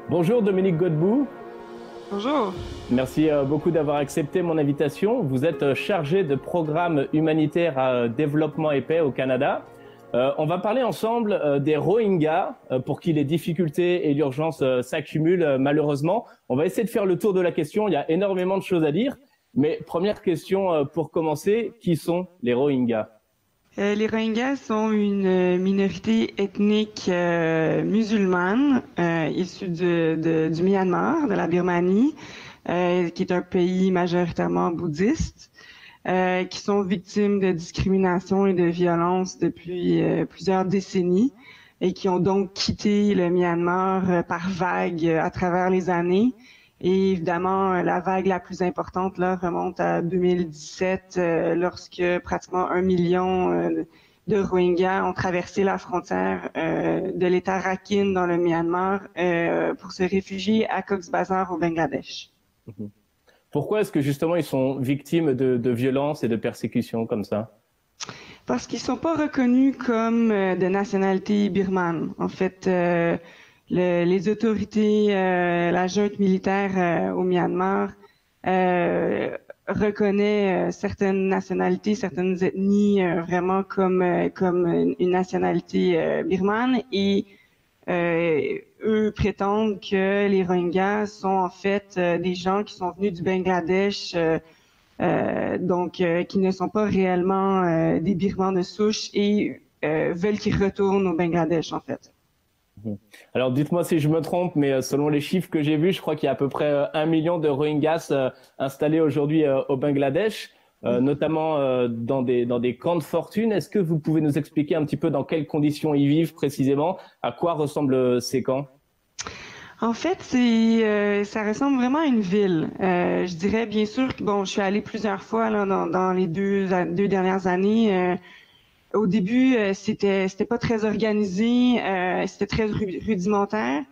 Bonjour Dominique Godbout. Bonjour. Merci beaucoup d'avoir accepté mon invitation. Vous êtes chargé de programme humanitaire à développement et paix au Canada. On va parler ensemble des Rohingyas pour qui les difficultés et l'urgence s'accumulent malheureusement. On va essayer de faire le tour de la question. Il y a énormément de choses à dire. Mais première question pour commencer, qui sont les Rohingyas ? Les Rohingyas sont une minorité ethnique musulmane issue du Myanmar, de la Birmanie, qui est un pays majoritairement bouddhiste, qui sont victimes de discrimination et de violence depuis plusieurs décennies et qui ont donc quitté le Myanmar par vagues à travers les années. Et évidemment, la vague la plus importante là remonte à 2017, lorsque pratiquement 1 million de Rohingyas ont traversé la frontière de l'État Rakhine dans le Myanmar pour se réfugier à Cox's Bazar au Bangladesh. Pourquoi est-ce que justement ils sont victimes de violences et de persécutions comme ça ? Parce qu'ils sont pas reconnus comme de nationalité birmane. En fait, les autorités, la junte militaire au Myanmar reconnaît certaines nationalités, certaines ethnies vraiment comme une nationalité birmane et eux prétendent que les Rohingyas sont en fait des gens qui sont venus du Bangladesh, donc qui ne sont pas réellement des Birmans de souche et veulent qu'ils retournent au Bangladesh en fait. Alors dites-moi si je me trompe, mais selon les chiffres que j'ai vus, je crois qu'il y a à peu près 1 million de Rohingyas installés aujourd'hui au Bangladesh, notamment dans des camps de fortune. Est-ce que vous pouvez nous expliquer un petit peu dans quelles conditions ils vivent précisément, à quoi ressemblent ces camps ? En fait, ça ressemble vraiment à une ville. Je dirais bien sûr que je suis allée plusieurs fois là dans les deux dernières années. Au début, c'était pas très organisé, c'était très rudimentaire.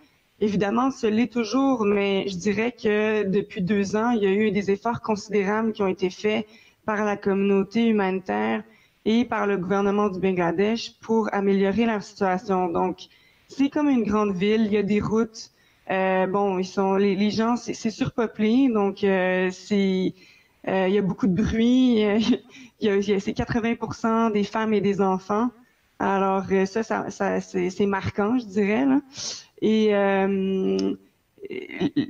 Évidemment, ce l'est toujours, mais je dirais que depuis 2 ans, il y a eu des efforts considérables qui ont été faits par la communauté humanitaire et par le gouvernement du Bangladesh pour améliorer leur situation. Donc, c'est comme une grande ville, il y a des routes. Les gens, c'est surpeuplé, donc il y a beaucoup de bruit. C'est 80% des femmes et des enfants. Alors ça c'est marquant, je dirais là. Et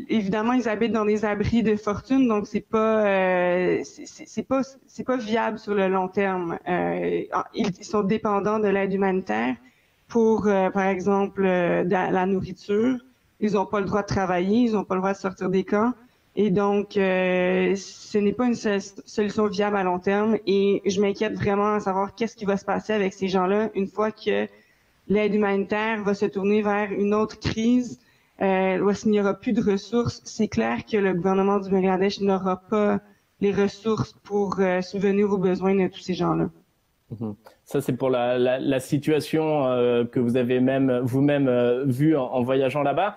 évidemment, ils habitent dans des abris de fortune, donc c'est pas viable sur le long terme. Ils sont dépendants de l'aide humanitaire pour, par exemple, la nourriture. Ils n'ont pas le droit de travailler, ils n'ont pas le droit de sortir des camps. Et donc, ce n'est pas une solution viable à long terme. Et je m'inquiète vraiment à savoir qu'est-ce qui va se passer avec ces gens-là une fois que l'aide humanitaire va se tourner vers une autre crise, où il n'y aura plus de ressources. C'est clair que le gouvernement du Bangladesh n'aura pas les ressources pour subvenir aux besoins de tous ces gens-là. Ça, c'est pour la situation que vous avez vous-même vue en voyageant là-bas.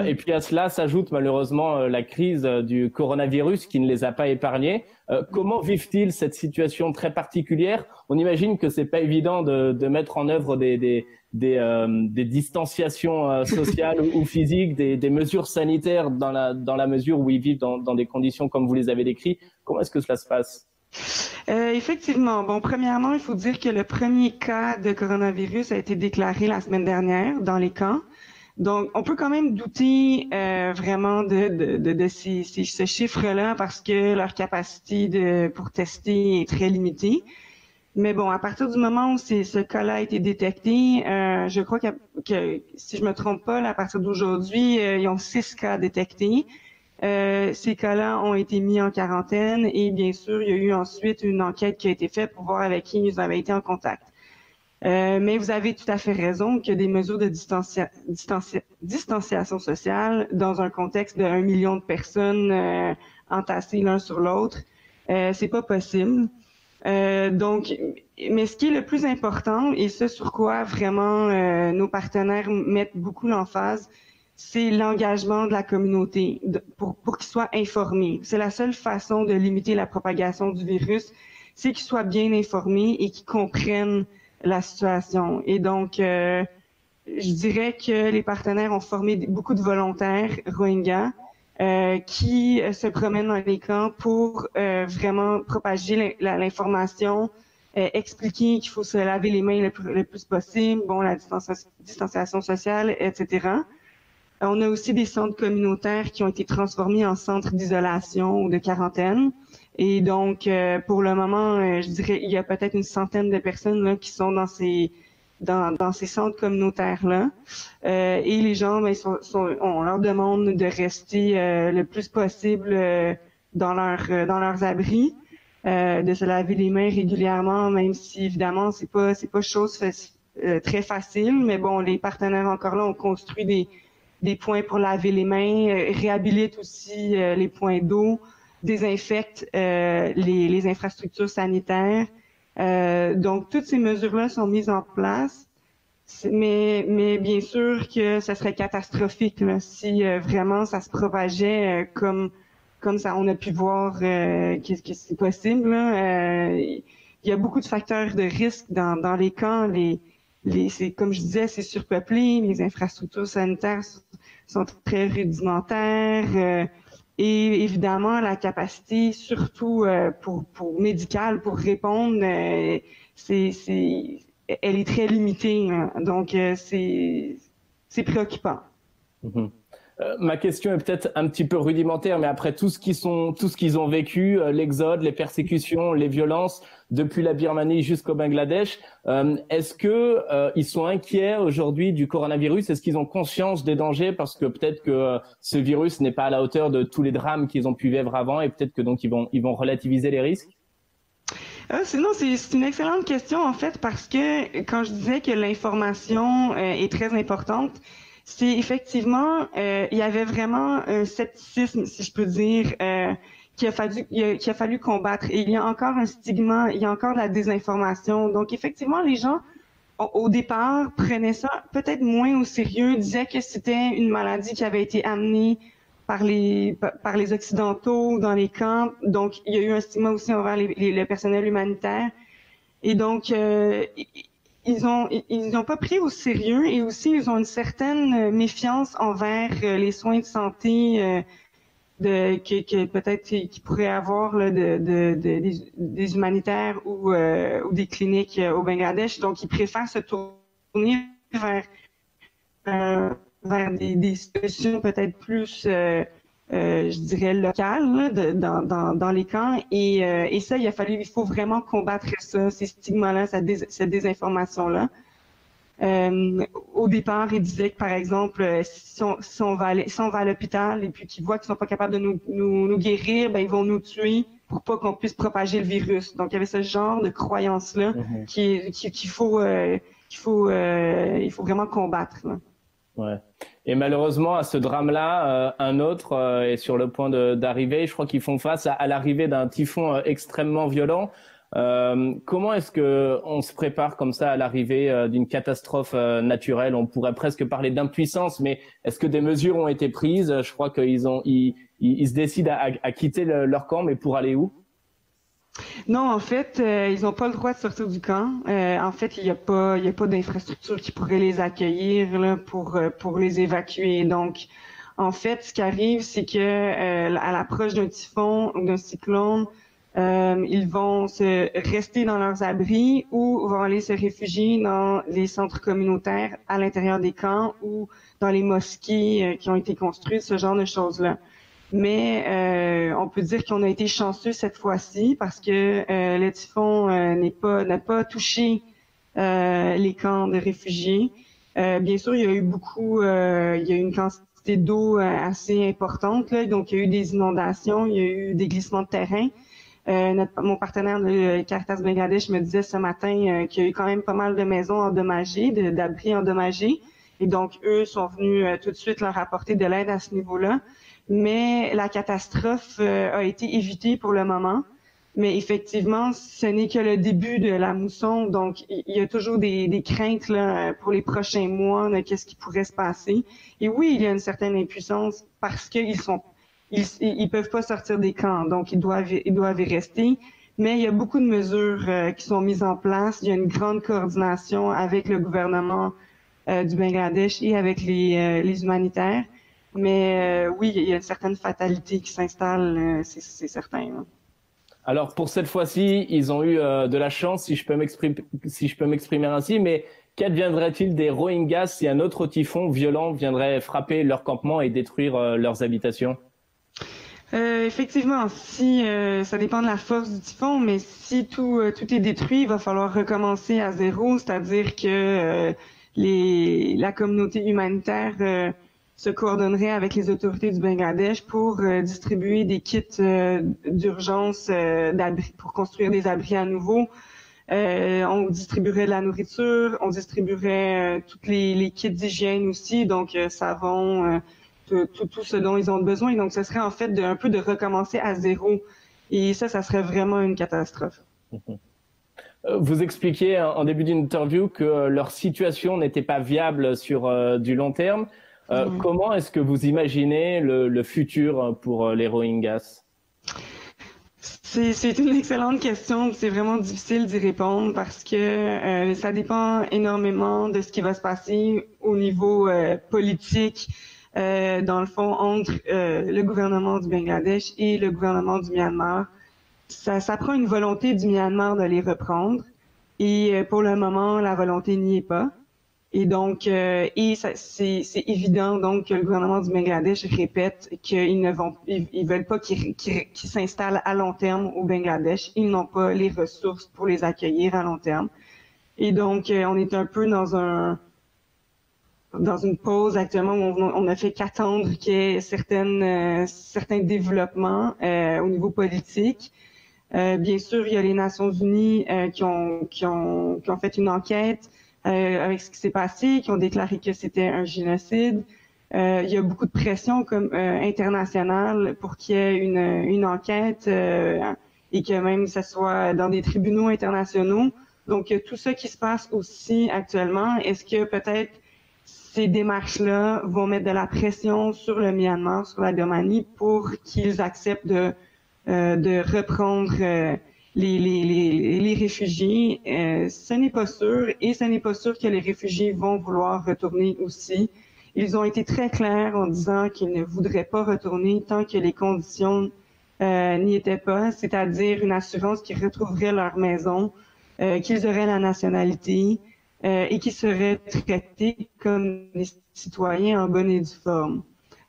Et puis à cela s'ajoute malheureusement la crise du coronavirus qui ne les a pas épargnés. Comment vivent-ils cette situation très particulière ? On imagine que c'est pas évident de mettre en œuvre des distanciations sociales ou physiques, des mesures sanitaires dans la mesure où ils vivent dans des conditions comme vous les avez décrites. Comment est-ce que cela se passe ? Effectivement. Premièrement, il faut dire que le premier cas de coronavirus a été déclaré la semaine dernière dans les camps. Donc, on peut quand même douter vraiment de ce chiffre-là parce que leur capacité pour tester est très limitée. Mais bon, à partir du moment où ce cas-là a été détecté, je crois que si je me trompe pas, là, à partir d'aujourd'hui, ils ont 6 cas détectés. Ces cas-là ont été mis en quarantaine et bien sûr, il y a eu ensuite une enquête qui a été faite pour voir avec qui ils avaient été en contact. Mais vous avez tout à fait raison que des mesures de distanciation sociale dans un contexte de 1 million de personnes entassées l'un sur l'autre, c'est pas possible. Donc, mais ce qui est le plus important, et ce sur quoi vraiment nos partenaires mettent beaucoup l'emphase, c'est l'engagement de la communauté pour qu'ils soient informés. C'est la seule façon de limiter la propagation du virus, c'est qu'ils soient bien informés et qu'ils comprennent la situation. Et donc, je dirais que les partenaires ont formé beaucoup de volontaires Rohingyas qui se promènent dans les camps pour vraiment propager l'information, expliquer qu'il faut se laver les mains le plus possible, bon, la distanciation sociale, etc. On a aussi des centres communautaires qui ont été transformés en centres d'isolation ou de quarantaine. Et donc, pour le moment, je dirais, il y a peut-être une centaine de personnes là, qui sont dans ces centres communautaires-là. Et les gens, ben, on leur demande de rester le plus possible dans leurs abris, de se laver les mains régulièrement, même si évidemment c'est pas chose très facile. Mais bon, les partenaires encore là ont construit des points pour laver les mains, réhabilitent aussi les points d'eau, désinfectent les infrastructures sanitaires. Donc, toutes ces mesures-là sont mises en place, mais bien sûr que ça serait catastrophique là, si vraiment ça se propageait comme ça on a pu voir que c'est possible. Là. Il y a beaucoup de facteurs de risque dans les camps. Comme je disais, c'est surpeuplé, les infrastructures sanitaires sont très rudimentaires et évidemment la capacité, surtout pour médicale, pour répondre, elle est très limitée. Hein. Donc c'est préoccupant. Mm-hmm. Ma question est peut-être un petit peu rudimentaire, mais après tout ce qu'ils ont vécu, l'exode, les persécutions, les violences depuis la Birmanie jusqu'au Bangladesh, est-ce que ils sont inquiets aujourd'hui du coronavirus? Est-ce qu'ils ont conscience des dangers parce que peut-être que ce virus n'est pas à la hauteur de tous les drames qu'ils ont pu vivre avant et peut-être que donc ils vont relativiser les risques? C'est une excellente question en fait parce que quand je disais que l'information est très importante, c'est effectivement, il y avait vraiment un scepticisme, si je peux dire, qu'il a fallu combattre. Et il y a encore un stigma, il y a encore de la désinformation. Donc, effectivement, les gens, au départ, prenaient ça peut-être moins au sérieux, disaient que c'était une maladie qui avait été amenée par les Occidentaux dans les camps. Donc, il y a eu un stigma aussi envers le personnel humanitaire. Et donc, ils ont pas pris au sérieux et aussi ils ont une certaine méfiance envers les soins de santé que peut-être qu'ils pourraient avoir là, des humanitaires ou des cliniques au Bangladesh. Donc ils préfèrent se tourner vers des solutions peut-être plus je dirais locales là, dans les camps et ça il faut vraiment combattre ça, ces stigmas-là, cette désinformation-là. Au départ, ils disaient que, par exemple, si on va à l'hôpital et puis qu'ils voient qu'ils sont pas capables de nous guérir, ben ils vont nous tuer pour pas qu'on puisse propager le virus. Donc, il y avait ce genre de croyance-là qu'il faut vraiment combattre. Là. Ouais. Et malheureusement, à ce drame-là, un autre est sur le point d'arriver. Je crois qu'ils font face à l'arrivée d'un typhon extrêmement violent. Comment est-ce que on se prépare comme ça à l'arrivée d'une catastrophe naturelle? On pourrait presque parler d'impuissance, mais est-ce que des mesures ont été prises? Je crois qu'ils se décident à quitter leur camp, mais pour aller où? Non, en fait, ils n'ont pas le droit de sortir du camp. En fait, il y a pas d'infrastructure qui pourrait les accueillir là, pour les évacuer. Donc, en fait, ce qui arrive, c'est que à l'approche d'un typhon ou d'un cyclone, ils vont rester dans leurs abris ou vont aller se réfugier dans les centres communautaires à l'intérieur des camps ou dans les mosquées qui ont été construites, ce genre de choses-là. Mais on peut dire qu'on a été chanceux cette fois-ci parce que le typhon n'a pas touché les camps de réfugiés. Bien sûr, il y a eu une quantité d'eau assez importante, là, donc il y a eu des inondations, il y a eu des glissements de terrain. Mon partenaire de Caritas Bangladesh me disait ce matin qu'il y a eu quand même pas mal de maisons endommagées, d'abris endommagés. Et donc, eux sont venus tout de suite leur apporter de l'aide à ce niveau-là. Mais la catastrophe a été évitée pour le moment. Mais effectivement, ce n'est que le début de la mousson, donc il y a toujours des craintes là, pour les prochains mois, de qu'est-ce qui pourrait se passer. Et oui, il y a une certaine impuissance parce ils peuvent pas sortir des camps, donc ils doivent y rester. Mais il y a beaucoup de mesures qui sont mises en place. Il y a une grande coordination avec le gouvernement du Bangladesh et avec les humanitaires. Mais oui, il y a une certaine fatalité qui s'installe, c'est certain. Hein. Alors pour cette fois-ci, ils ont eu de la chance, si je peux m'exprimer ainsi, mais qu'adviendrait-il des Rohingyas si un autre typhon violent viendrait frapper leur campement et détruire leurs habitations? Effectivement, si ça dépend de la force du typhon, mais si tout est détruit, il va falloir recommencer à zéro, c'est-à-dire que la communauté humanitaire se coordonnerait avec les autorités du Bangladesh pour distribuer des kits d'urgence d'abri pour construire des abris à nouveau. On distribuerait de la nourriture, on distribuerait toutes les kits d'hygiène aussi, donc savon, tout ce dont ils ont besoin. Donc, ce serait en fait un peu de recommencer à zéro. Et ça serait vraiment une catastrophe. Vous expliquiez en début d'interview que leur situation n'était pas viable sur du long terme. Comment est-ce que vous imaginez le futur pour les Rohingyas? C'est une excellente question. C'est vraiment difficile d'y répondre parce que ça dépend énormément de ce qui va se passer au niveau politique, dans le fond, entre le gouvernement du Bangladesh et le gouvernement du Myanmar. Ça prend une volonté du Myanmar de les reprendre. Et pour le moment, la volonté n'y est pas. Et donc, c'est évident donc que le gouvernement du Bangladesh répète qu'ils ils veulent pas qu'ils s'installent à long terme au Bangladesh. Ils n'ont pas les ressources pour les accueillir à long terme. Et donc, on est un peu dans une pause actuellement où on a fait qu'attendre qu'il y ait certains développements au niveau politique. Bien sûr, il y a les Nations Unies qui ont fait une enquête avec ce qui s'est passé, qui ont déclaré que c'était un génocide. Il y a beaucoup de pression internationale pour qu'il y ait une enquête et que même ça soit dans des tribunaux internationaux. Donc, tout ça qui se passe aussi actuellement, est-ce que peut-être ces démarches-là vont mettre de la pression sur le Myanmar, sur la Birmanie, pour qu'ils acceptent de reprendre les réfugiés? Ce n'est pas sûr, et ce n'est pas sûr que les réfugiés vont vouloir retourner aussi. Ils ont été très clairs en disant qu'ils ne voudraient pas retourner tant que les conditions n'y étaient pas, c'est-à-dire une assurance qu'ils retrouveraient leur maison, qu'ils auraient la nationalité et qu'ils seraient traités comme des citoyens en bonne et due forme.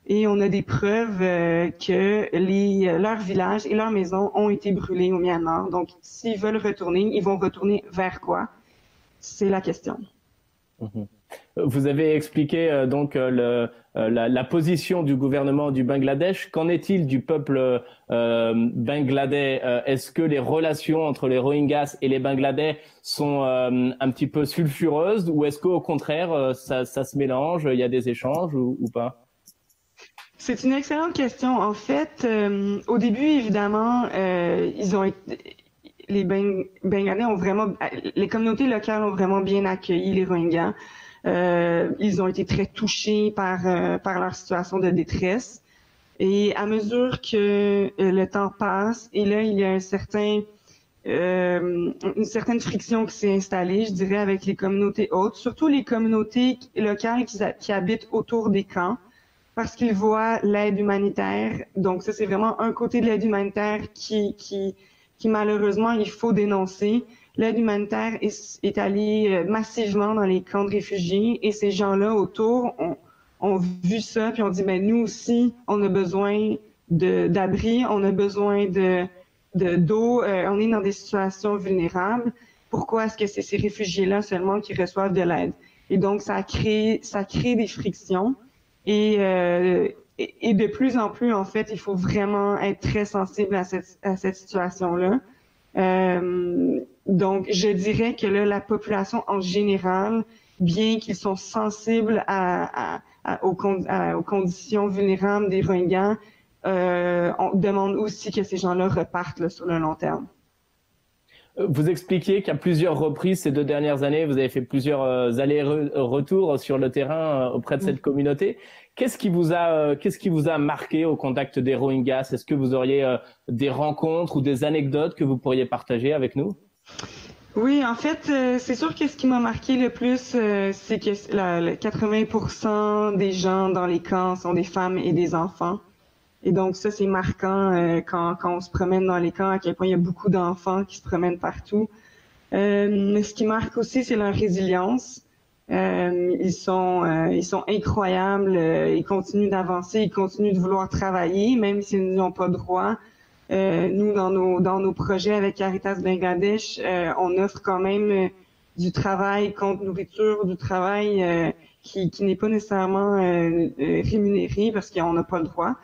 Et on a des preuves que leurs villages et leurs maisons ont été brûlés au Myanmar. Donc, s'ils veulent retourner, ils vont retourner vers quoi? C'est la question. Vous avez expliqué donc la position du gouvernement du Bangladesh. Qu'en est-il du peuple bangladais? Est-ce que les relations entre les Rohingyas et les Bangladais sont un petit peu sulfureuses, ou est-ce qu'au contraire ça se mélange, il y a des échanges ou pas? C'est une excellente question. En fait, au début, évidemment, les Bangladais les communautés locales ont vraiment bien accueilli les Rohingyas. Ils ont été très touchés par leur situation de détresse. Et à mesure que le temps passe, et là, il y a une certaine friction qui s'est installée, je dirais, avec les communautés hautes, surtout les communautés locales qui habitent autour des camps, parce qu'ils voient l'aide humanitaire. Donc ça, c'est vraiment un côté de l'aide humanitaire qui malheureusement, il faut dénoncer. L'aide humanitaire est allée massivement dans les camps de réfugiés, et ces gens-là autour ont vu ça, puis ont dit, ben nous aussi, on a besoin d'abri, on a besoin d'eau, on est dans des situations vulnérables. Pourquoi est-ce que c'est ces réfugiés-là seulement qui reçoivent de l'aide? Et donc, ça crée des frictions. Et de plus en plus, en fait, il faut vraiment être très sensible à cette situation-là. Donc, je dirais que là, la population en général, bien qu'ils sont sensibles aux conditions vulnérables des Rohingyas, on demande aussi que ces gens-là repartent là, sur le long terme. Vous expliquiez qu'à plusieurs reprises ces 2 dernières années, vous avez fait plusieurs allers-retours sur le terrain auprès de cette communauté. Qu'est-ce qui vous a marqué au contact des Rohingyas? Est-ce que vous auriez des rencontres ou des anecdotes que vous pourriez partager avec nous? Oui, en fait, c'est sûr que ce qui m'a marqué le plus, c'est que 80% des gens dans les camps sont des femmes et des enfants. Et donc ça, c'est marquant quand on se promène dans les camps, à quel point il y a beaucoup d'enfants qui se promènent partout. Ce qui marque aussi, c'est leur résilience. Ils sont incroyables. Ils continuent d'avancer, ils continuent de vouloir travailler, même s'ils n'ont pas droit. Nous, dans nos projets avec Caritas Bangladesh, on offre quand même du travail contre nourriture, du travail qui n'est pas nécessairement rémunéré parce qu'on n'a pas le droit,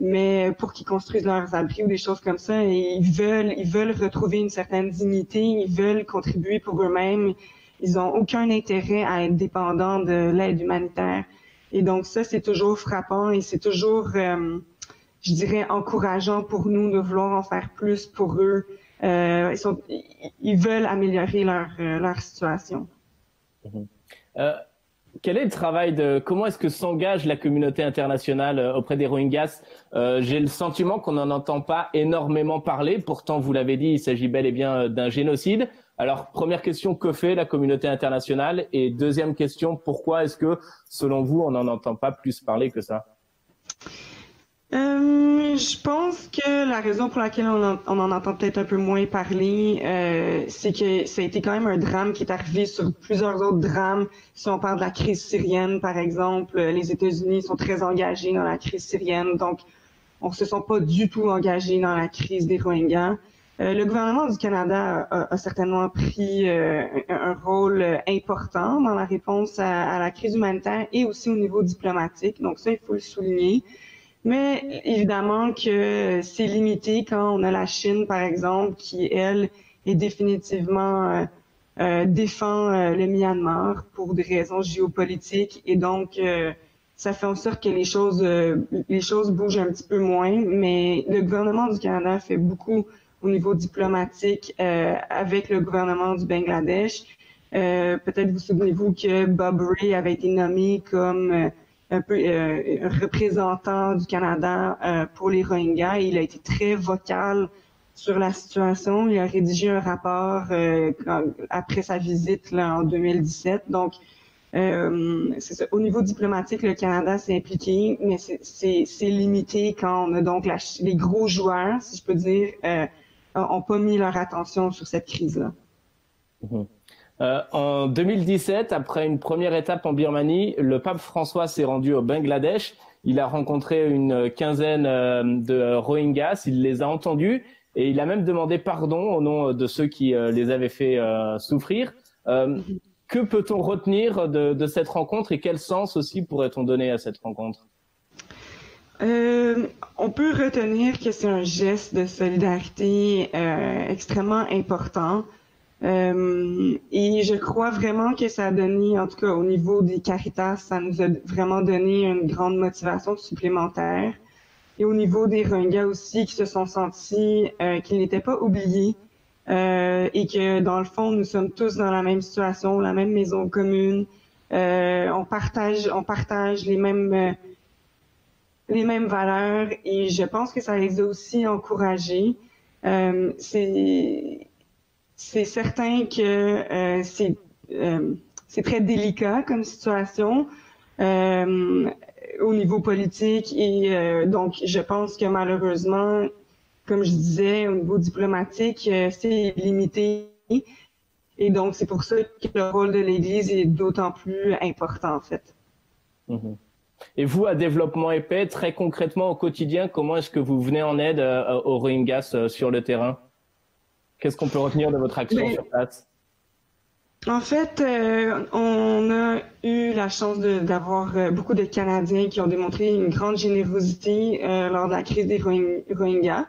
mais pour qu'ils construisent leurs abris ou des choses comme ça. Et ils veulent retrouver une certaine dignité, ils veulent contribuer pour eux-mêmes. Ils ont aucun intérêt à être dépendants de l'aide humanitaire. Et donc ça, c'est toujours frappant et c'est toujours je dirais, encourageant pour nous de vouloir en faire plus pour eux. Ils veulent améliorer leur situation. Quel est le travail comment est-ce que s'engage la communauté internationale auprès des Rohingyas? J'ai le sentiment qu'on n'en entend pas énormément parler. Pourtant, vous l'avez dit, il s'agit bel et bien d'un génocide. Alors, première question, que fait la communauté internationale? Et deuxième question, pourquoi est-ce que, selon vous, on n'en entend pas plus parler que ça? Je pense que la raison pour laquelle on en entend peut-être un peu moins parler, c'est que ça a été quand même un drame qui est arrivé sur plusieurs autres drames. Si on parle de la crise syrienne, par exemple, les États-Unis sont très engagés dans la crise syrienne, donc on se sont pas du tout engagés dans la crise des Rohingyas. Le gouvernement du Canada a certainement pris un rôle important dans la réponse à la crise humanitaire et aussi au niveau diplomatique, donc ça, il faut le souligner. Mais évidemment que c'est limité quand on a la Chine, par exemple, qui, elle, est définitivement défend le Myanmar pour des raisons géopolitiques. Et donc, ça fait en sorte que les choses bougent un petit peu moins. Mais le gouvernement du Canada fait beaucoup au niveau diplomatique avec le gouvernement du Bangladesh. Peut-être vous souvenez-vous que Bob Rae avait été nommé comme un peu représentant du Canada pour les Rohingyas. Il a été très vocal sur la situation. Il a rédigé un rapport après sa visite là, en 2017. Donc, c'est ça. Au niveau diplomatique, le Canada s'est impliqué, mais c'est limité quand on a donc les gros joueurs, si je peux dire, ont pas mis leur attention sur cette crise-là. En 2017, après une première étape en Birmanie, le pape François s'est rendu au Bangladesh. Il a rencontré une quinzaine de Rohingyas, il les a entendus et il a même demandé pardon au nom de ceux qui les avaient fait souffrir. Que peut-on retenir de cette rencontre et quel sens aussi pourrait-on donner à cette rencontre? On peut retenir que c'est un geste de solidarité extrêmement important. Et je crois vraiment que ça a donné, en tout cas au niveau des Caritas, ça nous a vraiment donné une grande motivation supplémentaire. Et au niveau des Rohingyas aussi, qui se sont sentis qu'ils n'étaient pas oubliés et que dans le fond, nous sommes tous dans la même situation, la même maison commune. On partage les mêmes valeurs et je pense que ça les a aussi encouragés. C'est certain que c'est très délicat comme situation au niveau politique et donc je pense que malheureusement, comme je disais, au niveau diplomatique, c'est limité et donc c'est pour ça que le rôle de l'Église est d'autant plus important en fait. Et vous, à Développement et Paix, très concrètement au quotidien, comment est-ce que vous venez en aide aux Rohingyas sur le terrain? Qu'est-ce qu'on peut retenir de votre action sur place? En fait, on a eu la chance d'avoir beaucoup de Canadiens qui ont démontré une grande générosité lors de la crise des Rohingyas.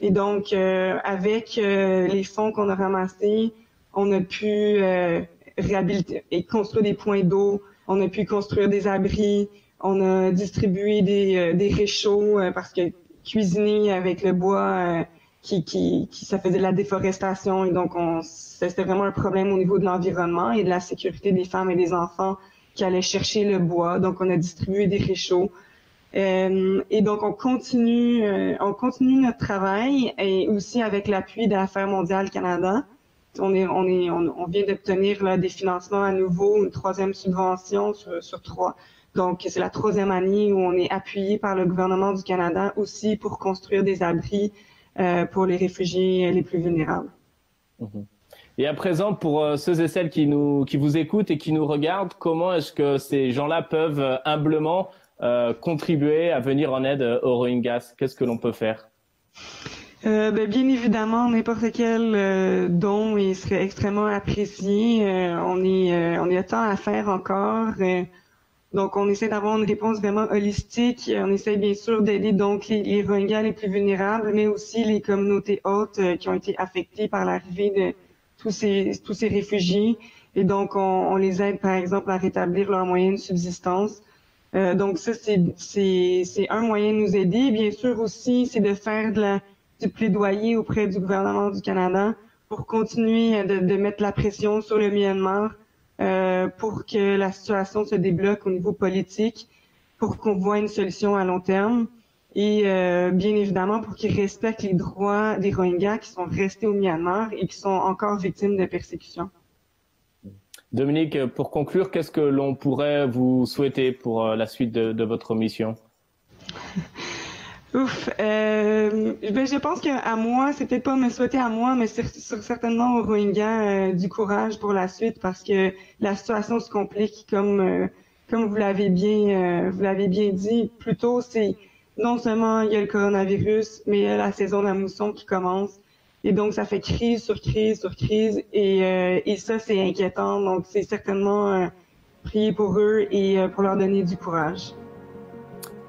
Et donc, avec les fonds qu'on a ramassés, on a pu réhabiliter et construire des points d'eau, on a pu construire des abris, on a distribué des réchauds parce que cuisiner avec le bois, ça faisait de la déforestation. Et donc, c'était vraiment un problème au niveau de l'environnement et de la sécurité des femmes et des enfants qui allaient chercher le bois. Donc, on a distribué des réchauds. Et donc, on continue notre travail et aussi avec l'appui d'Affaires mondiales Canada. On vient d'obtenir là, des financements à nouveau, une 3e subvention sur 3. Donc, c'est la 3e année où on est appuyé par le gouvernement du Canada aussi pour construire des abris pour les réfugiés les plus vulnérables. Et à présent, pour ceux et celles qui vous écoutent et qui nous regardent, comment est-ce que ces gens-là peuvent humblement contribuer à venir en aide aux Rohingyas? Qu'est-ce que l'on peut faire? Bien évidemment, n'importe quel don serait extrêmement apprécié. On a tant à faire encore. Donc, on essaie d'avoir une réponse vraiment holistique. On essaie bien sûr d'aider donc les Rohingyas les plus vulnérables, mais aussi les communautés hautes qui ont été affectées par l'arrivée de tous ces réfugiés. Et donc, on les aide par exemple à rétablir leurs moyens de subsistance. Donc ça, c'est un moyen de nous aider. Bien sûr aussi, c'est de faire du plaidoyer auprès du gouvernement du Canada pour continuer de mettre la pression sur le Myanmar pour que la situation se débloque au niveau politique, pour qu'on voit une solution à long terme et bien évidemment pour qu'ils respectent les droits des Rohingyas qui sont restés au Myanmar et qui sont encore victimes de persécutions. Dominique, pour conclure, qu'est-ce que l'on pourrait vous souhaiter pour la suite de votre mission? Je pense qu'à moi, c'est peut-être pas me souhaiter à moi, mais certainement aux Rohingyas du courage pour la suite parce que la situation se complique comme vous l'avez bien dit. Plutôt, c'est non seulement il y a le coronavirus, mais il y a la saison de la mousson qui commence. Et donc, ça fait crise sur crise sur crise. Et ça, c'est inquiétant. Donc, c'est certainement prier pour eux et pour leur donner du courage.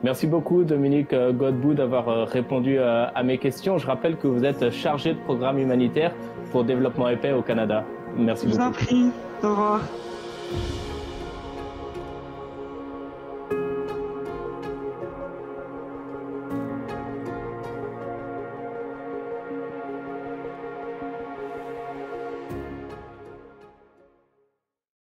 Merci beaucoup, Dominique Godbout, d'avoir répondu à mes questions. Je rappelle que vous êtes chargé de programme humanitaire pour Développement et Paix au Canada. Merci beaucoup. Je vous en prie. Au revoir.